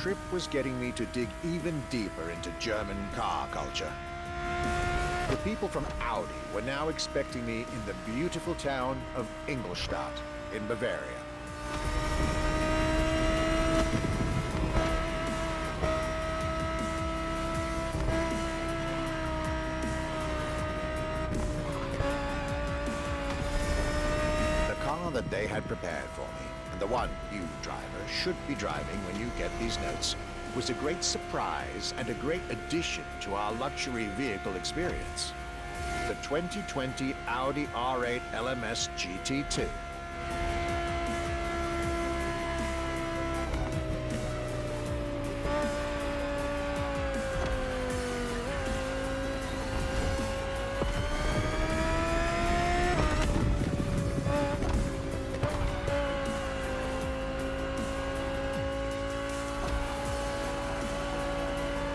trip was getting me to dig even deeper into German car culture. The people from Audi were now expecting me in the beautiful town of Ingolstadt in Bavaria. The car that they had prepared for me, and the one you, driver, should be driving when you get these notes, was a great surprise and a great addition to our luxury vehicle experience. The 2020 Audi R8 LMS GT2.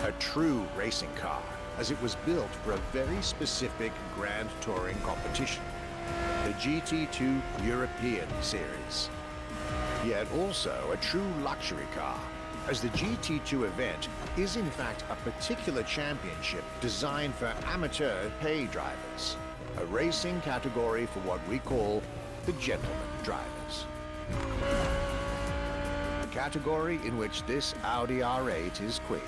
A true racing car, as it was built for a very specific Grand Touring competition, the GT2 European Series. Yet also a true luxury car, as the GT2 event is in fact a particular championship designed for amateur pay drivers, a racing category for what we call the gentleman drivers. A category in which this Audi R8 is queen.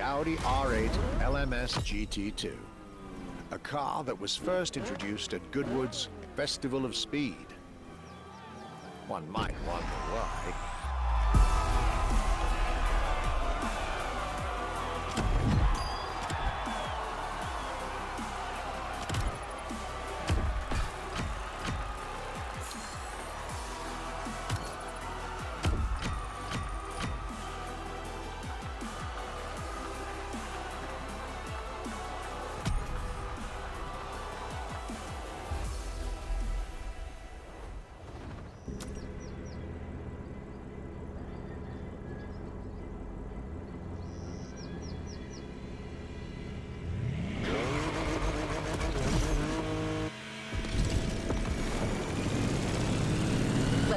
Audi R8 LMS GT2, a car that was first introduced at Goodwood's Festival of Speed. One might wonder why.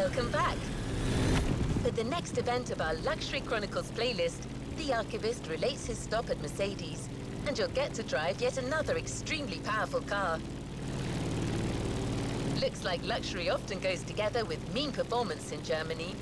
Welcome back. For the next event of our Luxury Chronicles playlist, the Archivist relates his stop at Mercedes, and you'll get to drive yet another extremely powerful car. Looks like luxury often goes together with mean performance in Germany.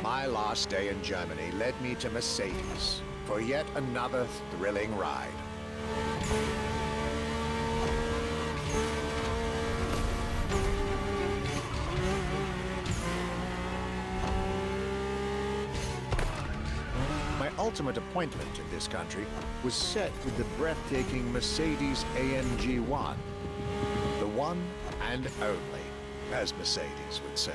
My last day in Germany led me to Mercedes for yet another thrilling ride. My ultimate appointment in this country was set with the breathtaking Mercedes AMG 1. The one and only, as Mercedes would say.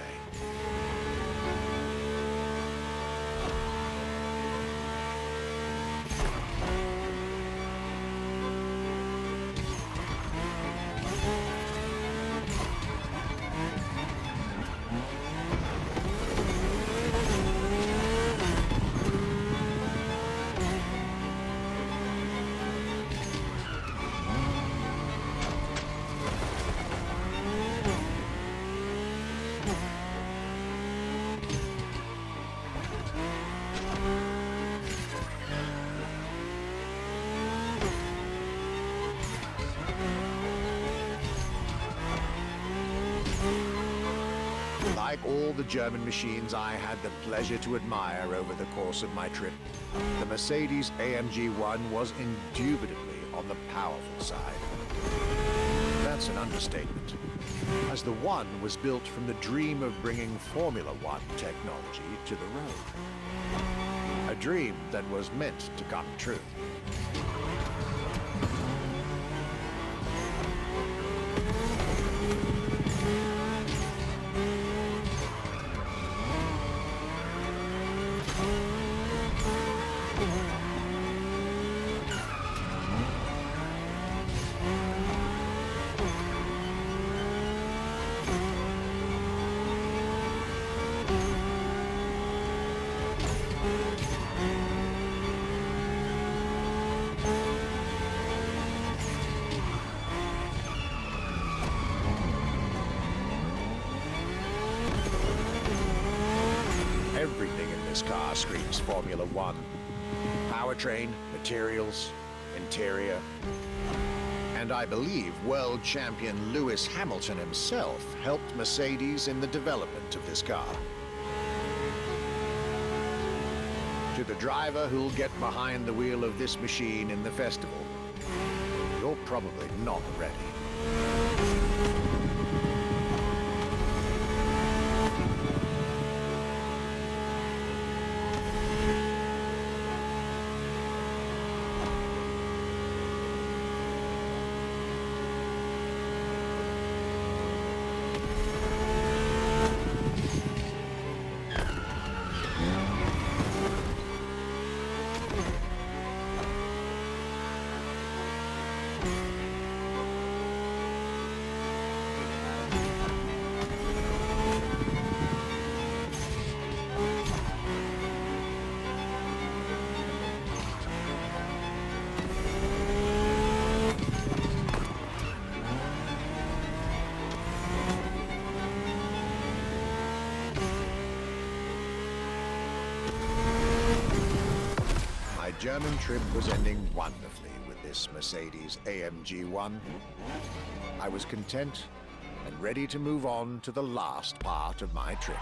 Like all the German machines I had the pleasure to admire over the course of my trip, the Mercedes AMG 1 was indubitably on the powerful side. That's an understatement, as the One was built from the dream of bringing Formula One technology to the road. A dream that was meant to come true. Everything in this car screams Formula One. Powertrain, materials, interior. And I believe world champion Lewis Hamilton himself helped Mercedes in the development of this car. To the driver who'll get behind the wheel of this machine in the festival, you're probably not ready. German trip was ending wonderfully with this Mercedes AMG 1. I was content and ready to move on to the last part of my trip.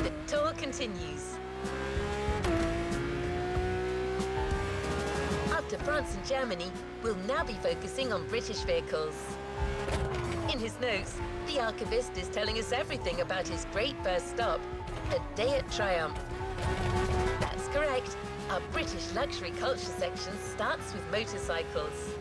The tour continues. After France and Germany, we'll now be focusing on British vehicles. In his notes, the archivist is telling us everything about his great first stop, a day at Triumph. That's correct. Our British luxury culture section starts with motorcycles.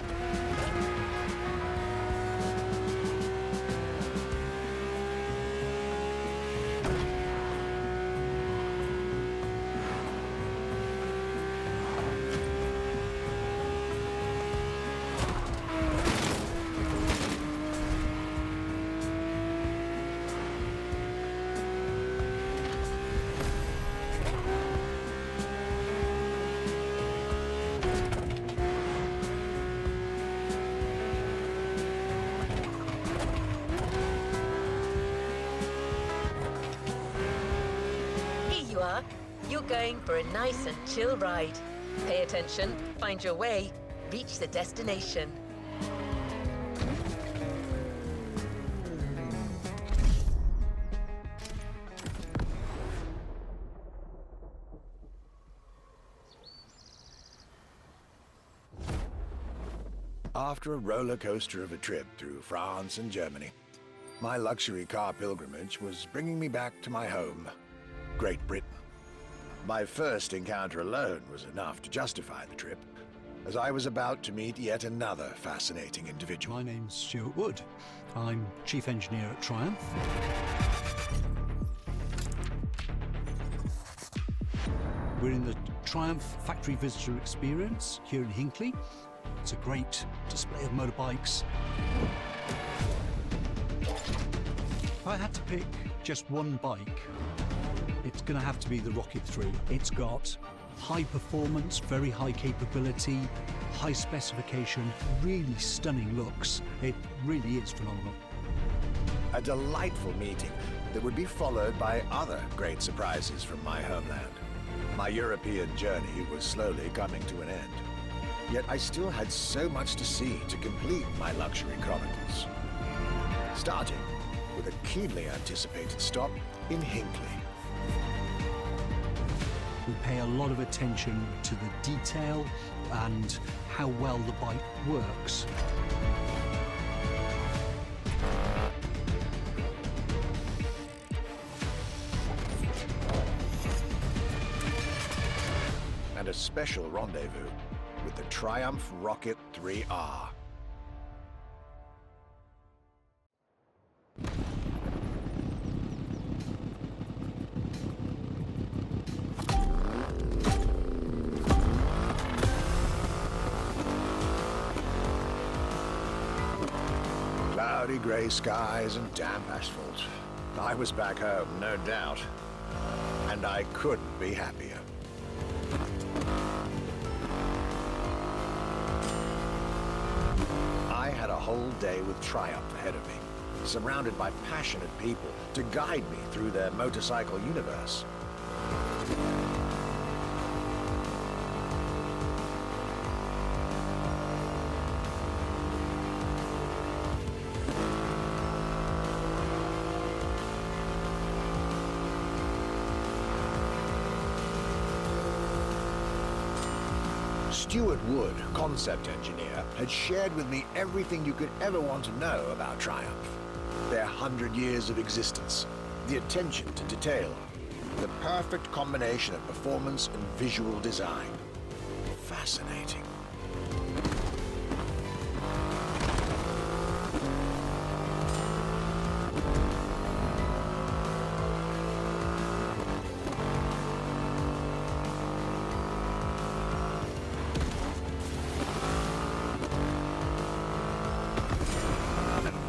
You're going for a nice and chill ride. Pay attention, find your way, reach the destination. After a roller coaster of a trip through France and Germany, my luxury car pilgrimage was bringing me back to my home, Great Britain. My first encounter alone was enough to justify the trip, as I was about to meet yet another fascinating individual. My name's Stuart Wood. I'm Chief Engineer at Triumph. We're in the Triumph Factory Visitor Experience here in Hinckley. It's a great display of motorbikes. If I had to pick just one bike, it's going to have to be the Rocket 3. It's got high performance, very high capability, high specification, really stunning looks. It really is phenomenal. A delightful meeting that would be followed by other great surprises from my homeland. My European journey was slowly coming to an end. Yet I still had so much to see to complete my luxury chronicles. Starting with a keenly anticipated stop in Hinckley. We pay a lot of attention to the detail and how well the bike works. And a special rendezvous with the Triumph Rocket 3R. Cloudy grey skies and damp asphalt. I was back home, no doubt. And I couldn't be happier. I had a whole day with Triumph ahead of me, surrounded by passionate people to guide me through their motorcycle universe. Stuart Wood, concept engineer, had shared with me everything you could ever want to know about Triumph. Their 100 years of existence, the attention to detail, the perfect combination of performance and visual design. Fascinating.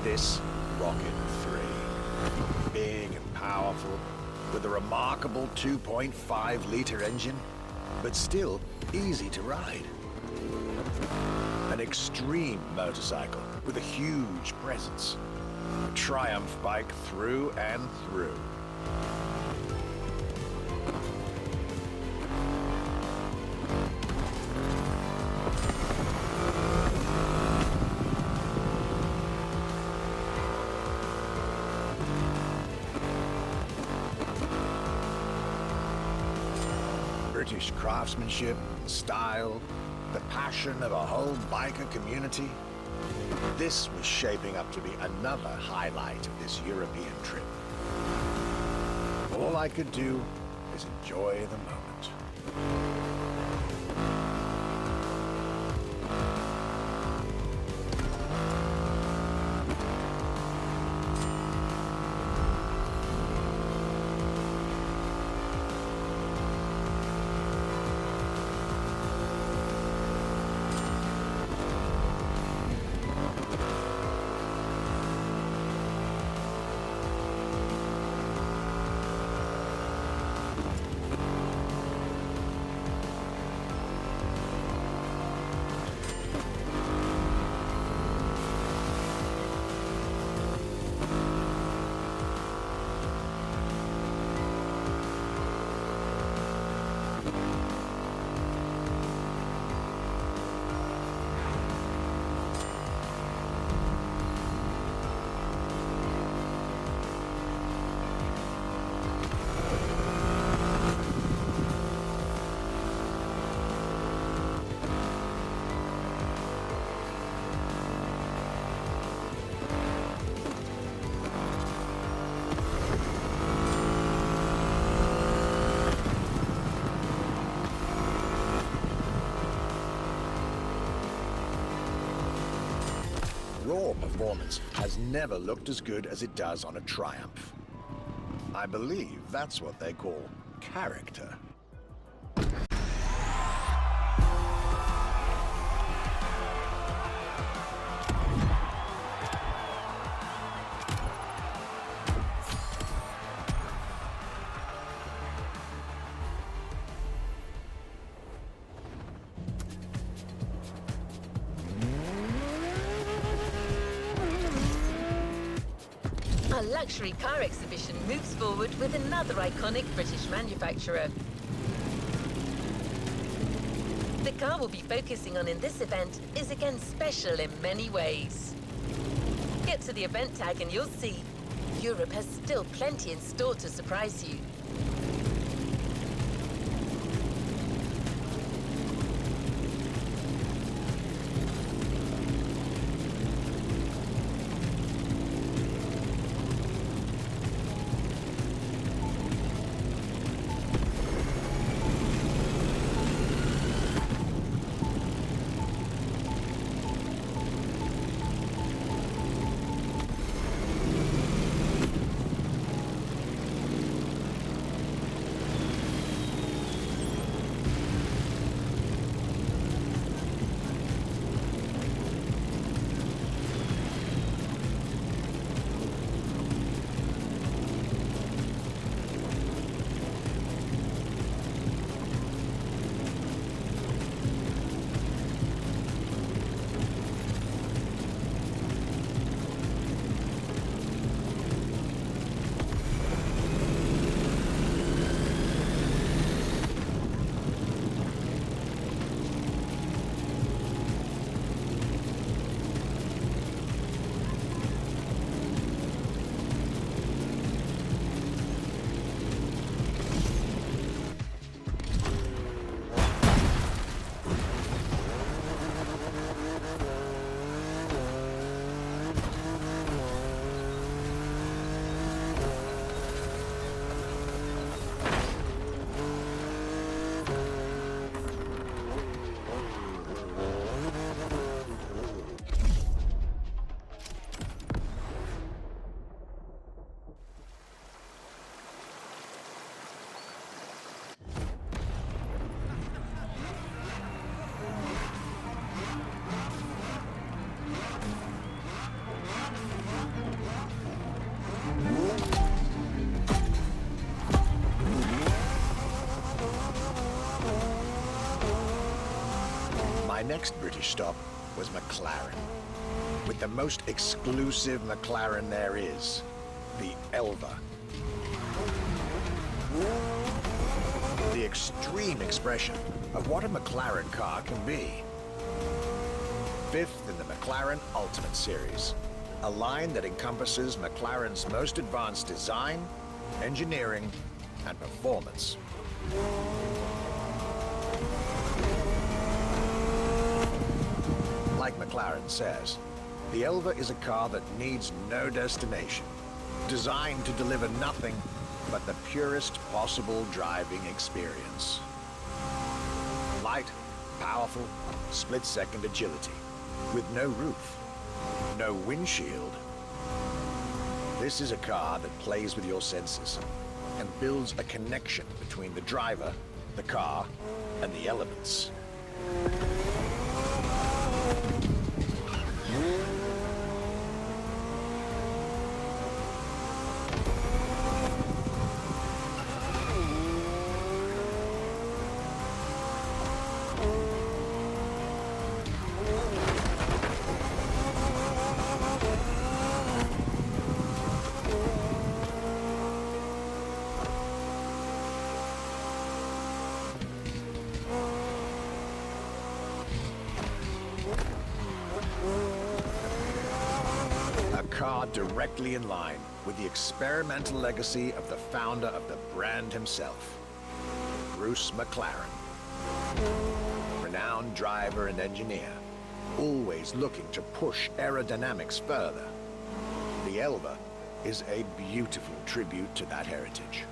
This Rocket 3, big and powerful, with a remarkable 2.5-liter engine, but still easy to ride. An extreme motorcycle with a huge presence. A Triumph bike through and through. British craftsmanship, style, the passion of a whole biker community. This was shaping up to be another highlight of this European trip. All I could do is enjoy the moment. Raw performance has never looked as good as it does on a Triumph. I believe that's what they call character. Our luxury car exhibition moves forward with another iconic British manufacturer. The car we'll be focusing on in this event is again special in many ways. Get to the event tag and you'll see Europe has still plenty in store to surprise you. My next British stop was McLaren, with the most exclusive McLaren there is, the Elva. The extreme expression of what a McLaren car can be. Fifth in the McLaren Ultimate Series, a line that encompasses McLaren's most advanced design, engineering, and performance. Like McLaren says, the Elva is a car that needs no destination, designed to deliver nothing but the purest possible driving experience. Light, powerful, split-second agility, with no roof, no windshield. This is a car that plays with your senses and builds a connection between the driver, the car, and the elements. Car directly in line with the experimental legacy of the founder of the brand himself, Bruce McLaren. Renowned driver and engineer, always looking to push aerodynamics further. The Elva is a beautiful tribute to that heritage.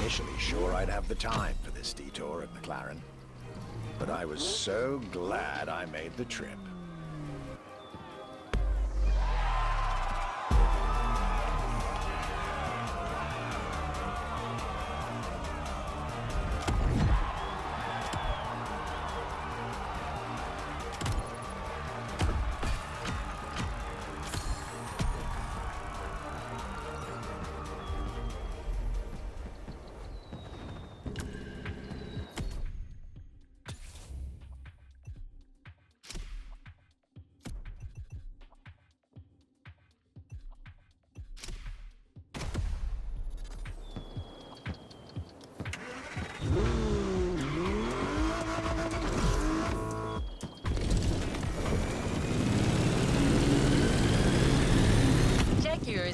Initially sure I'd have the time for this detour at McLaren, but I was so glad I made the trip.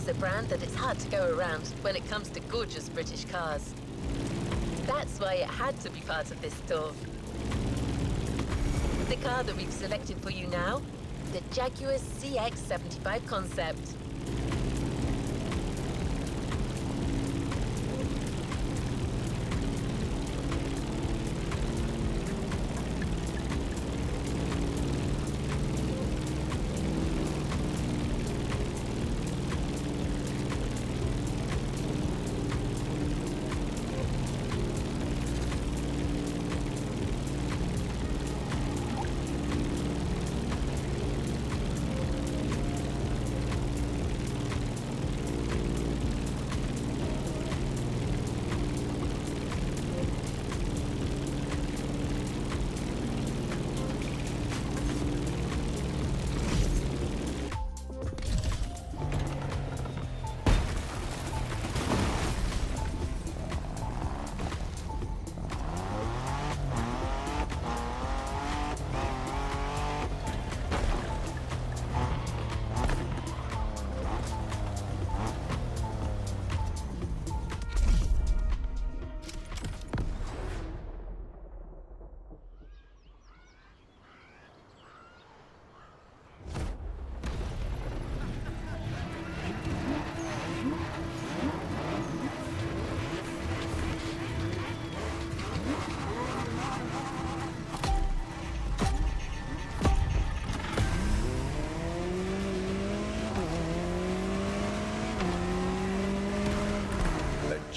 is a brand that it's hard to go around when it comes to gorgeous British cars. That's why it had to be part of this tour. The car that we've selected for you now, the Jaguar CX-75 concept.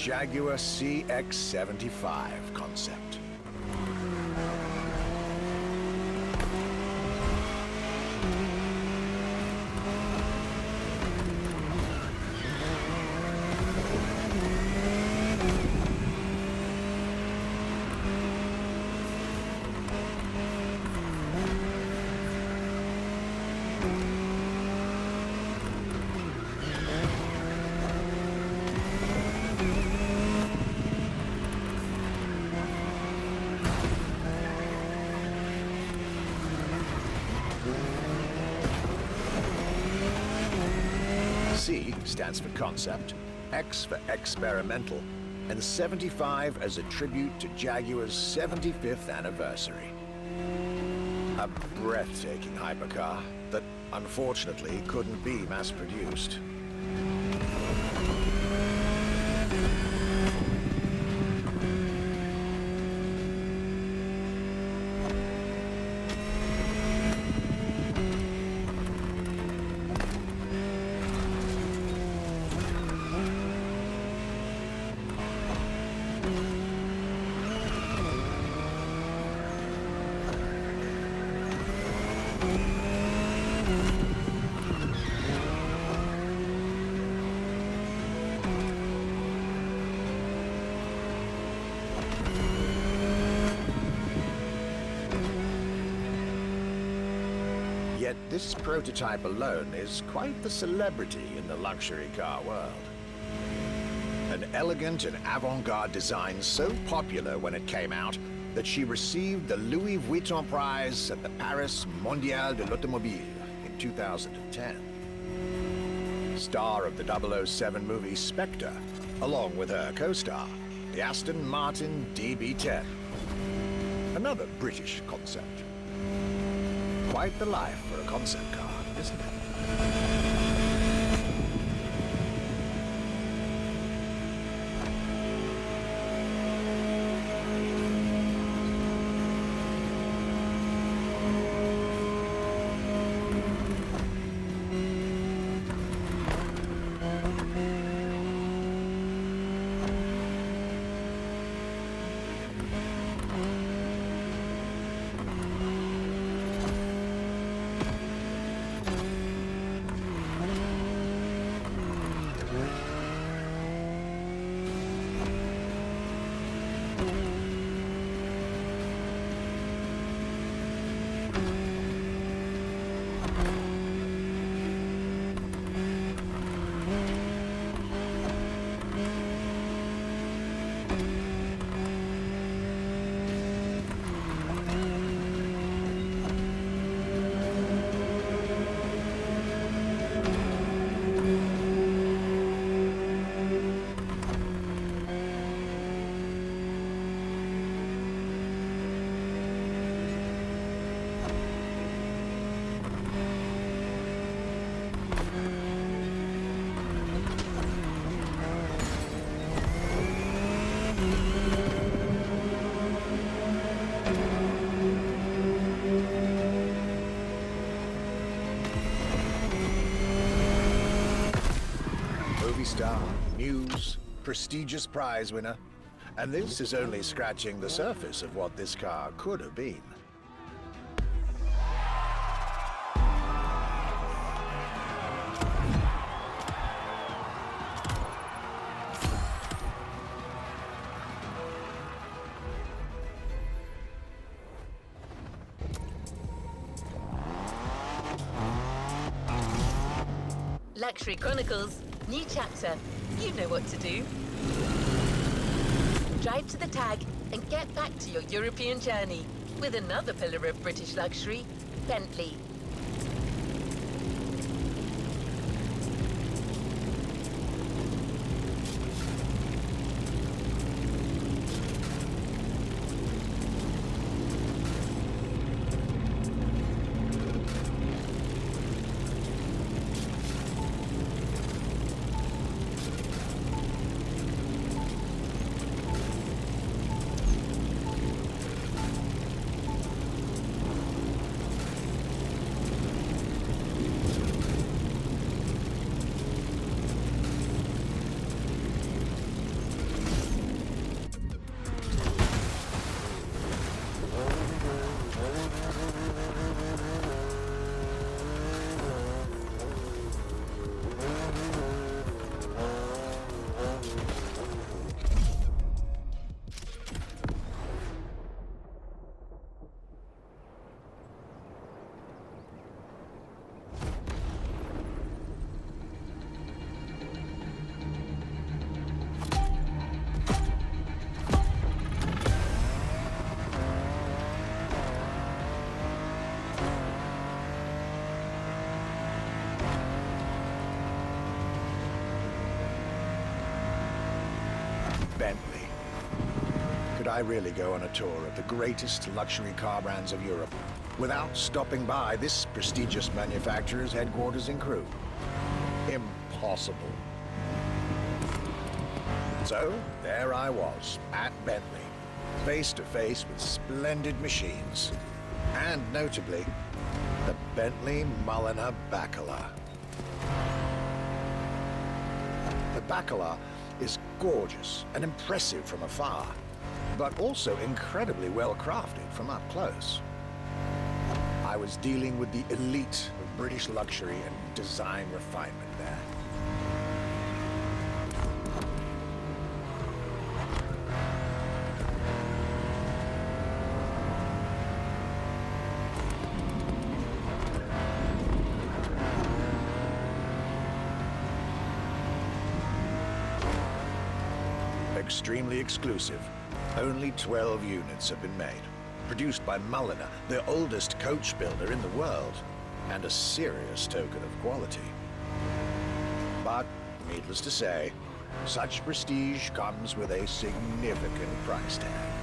Jaguar CX-75 concept. C stands for concept, X for experimental, and 75 as a tribute to Jaguar's 75th anniversary. A breathtaking hypercar that unfortunately couldn't be mass-produced. Yet this prototype alone is quite the celebrity in the luxury car world. An elegant and avant-garde design so popular when it came out that she received the Louis Vuitton Prize at the Paris Mondial de l'Automobile in 2010. Star of the 007 movie Spectre, along with her co-star, the Aston Martin DB10. Another British concept. Quite the life for a concept car, isn't it? movie star, news, prestigious prize winner. And this is only scratching the surface of what this car could have been. Luxury Chronicles, new chapter. You know what to do. Drive to the tag and get back to your European journey with another pillar of British luxury, Bentley. Bentley. Could I really go on a tour of the greatest luxury car brands of Europe without stopping by this prestigious manufacturer's headquarters in Crewe? Impossible. So, there I was, at Bentley, face to face with splendid machines. And notably, the Bentley Mulliner Bacala. The Bacala is gorgeous and impressive from afar, but also incredibly well crafted from up close. I was dealing with the elite of British luxury and design refinement there. Extremely exclusive. Only 12 units have been made. Produced by Mulliner, the oldest coach builder in the world, and a serious token of quality. But, needless to say, such prestige comes with a significant price tag.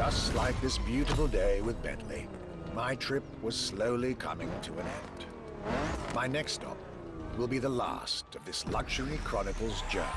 just like this beautiful day with Bentley, my trip was slowly coming to an end. My next stop will be the last of this Luxury Chronicles journey.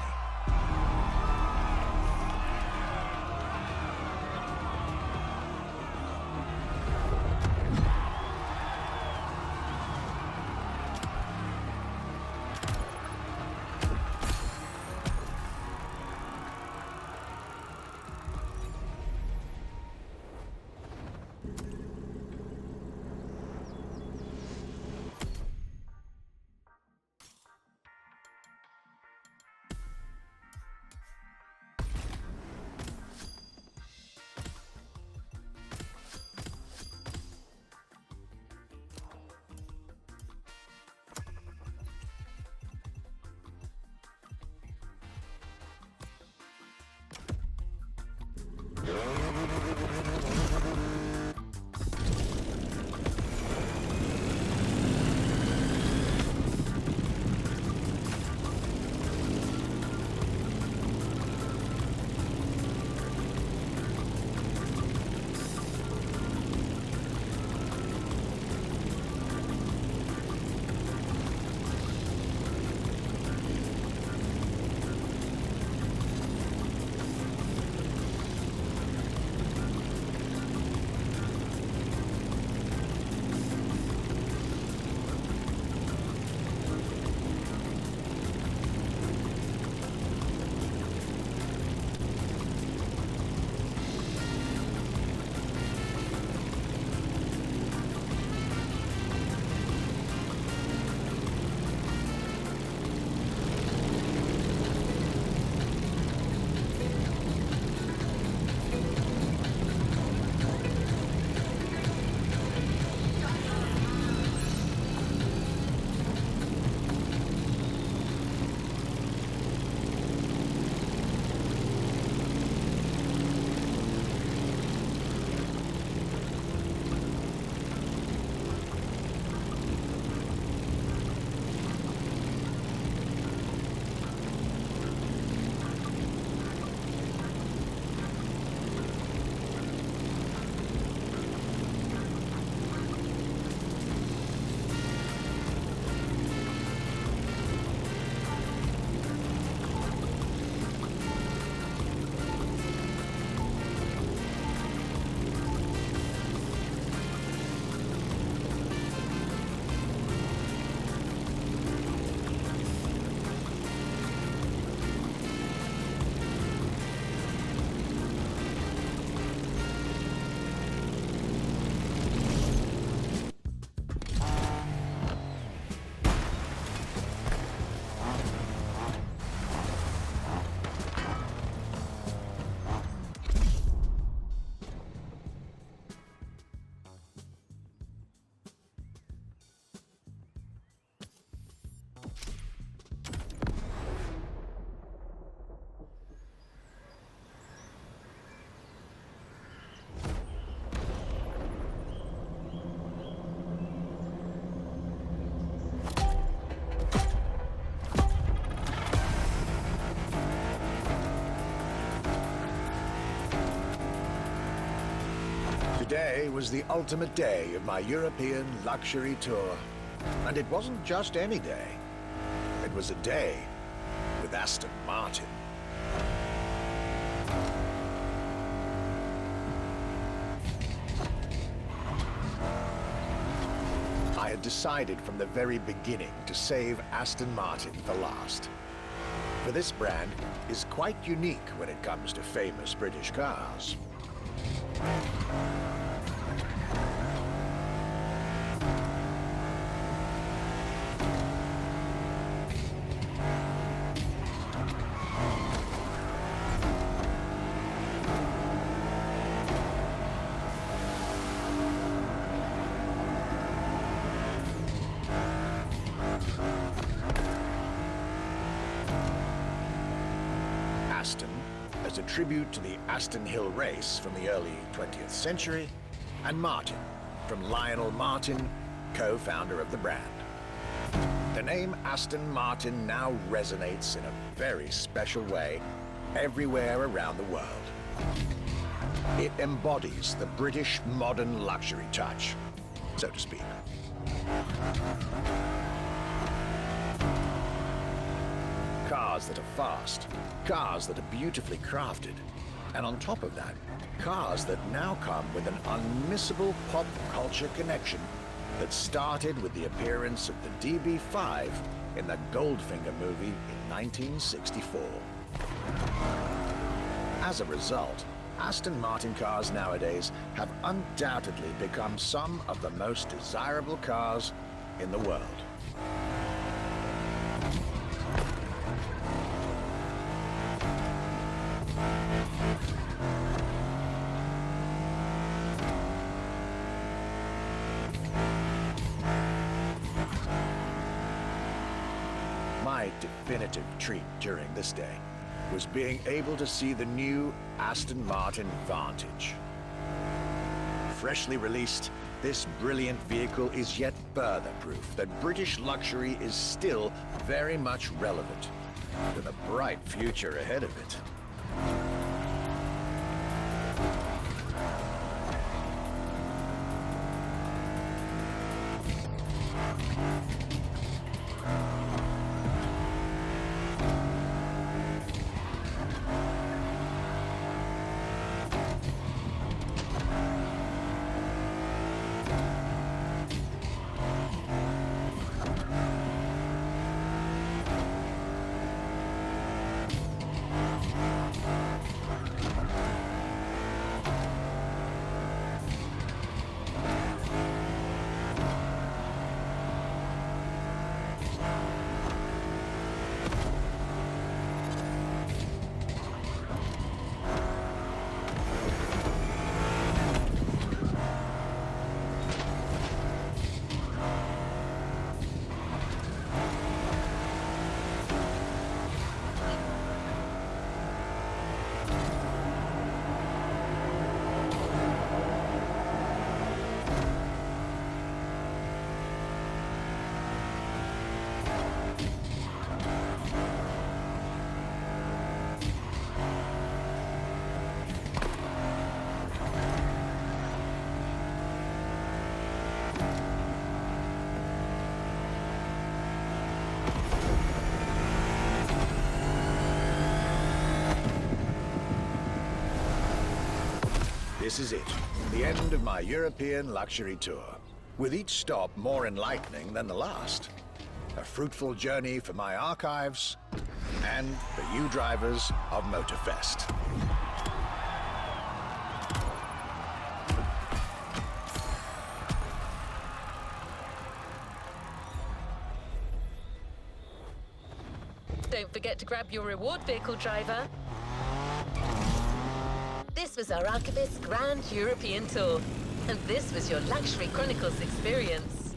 Today was the ultimate day of my European luxury tour. And it wasn't just any day. It was a day with Aston Martin. I had decided from the very beginning to save Aston Martin for last. For this brand is quite unique when it comes to famous British cars. Aston as a tribute to the Aston Hill race from the early 20th century, and Martin from Lionel Martin, co-founder of the brand. The name Aston Martin now resonates in a very special way everywhere around the world. It embodies the British modern luxury touch, so to speak. Cars that are fast, cars that are beautifully crafted, and on top of that, cars that now come with an unmissable pop culture connection that started with the appearance of the DB5 in the Goldfinger movie in 1964. As a result, Aston Martin cars nowadays have undoubtedly become some of the most desirable cars in the world. My definitive treat during this day was being able to see the new Aston Martin Vantage. Freshly released, this brilliant vehicle is yet further proof that British luxury is still very much relevant, with a bright future ahead of it. This is it, the end of my European luxury tour, with each stop more enlightening than the last. A fruitful journey for my archives and for you drivers of MOTORFEST. Don't forget to grab your reward vehicle, driver. This was our Archivist Grand European Tour, and this was your Luxury Chronicles experience.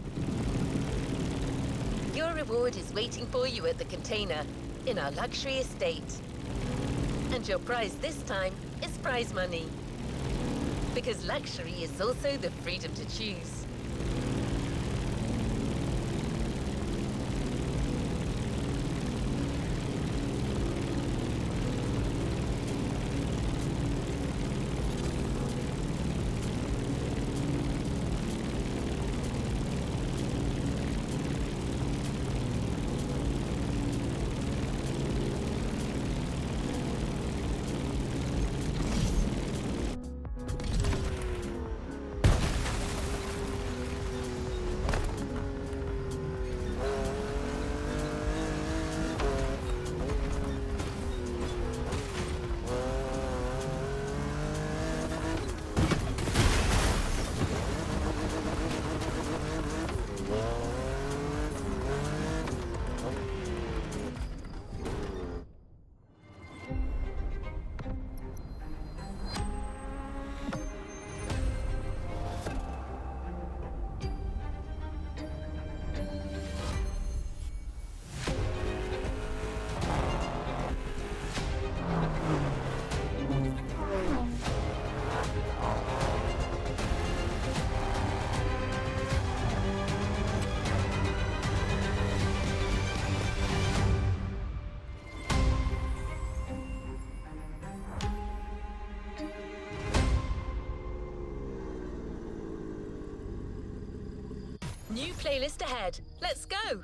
Your reward is waiting for you at the container in our luxury estate. And your prize this time is prize money. Because luxury is also the freedom to choose. new playlist ahead. Let's go!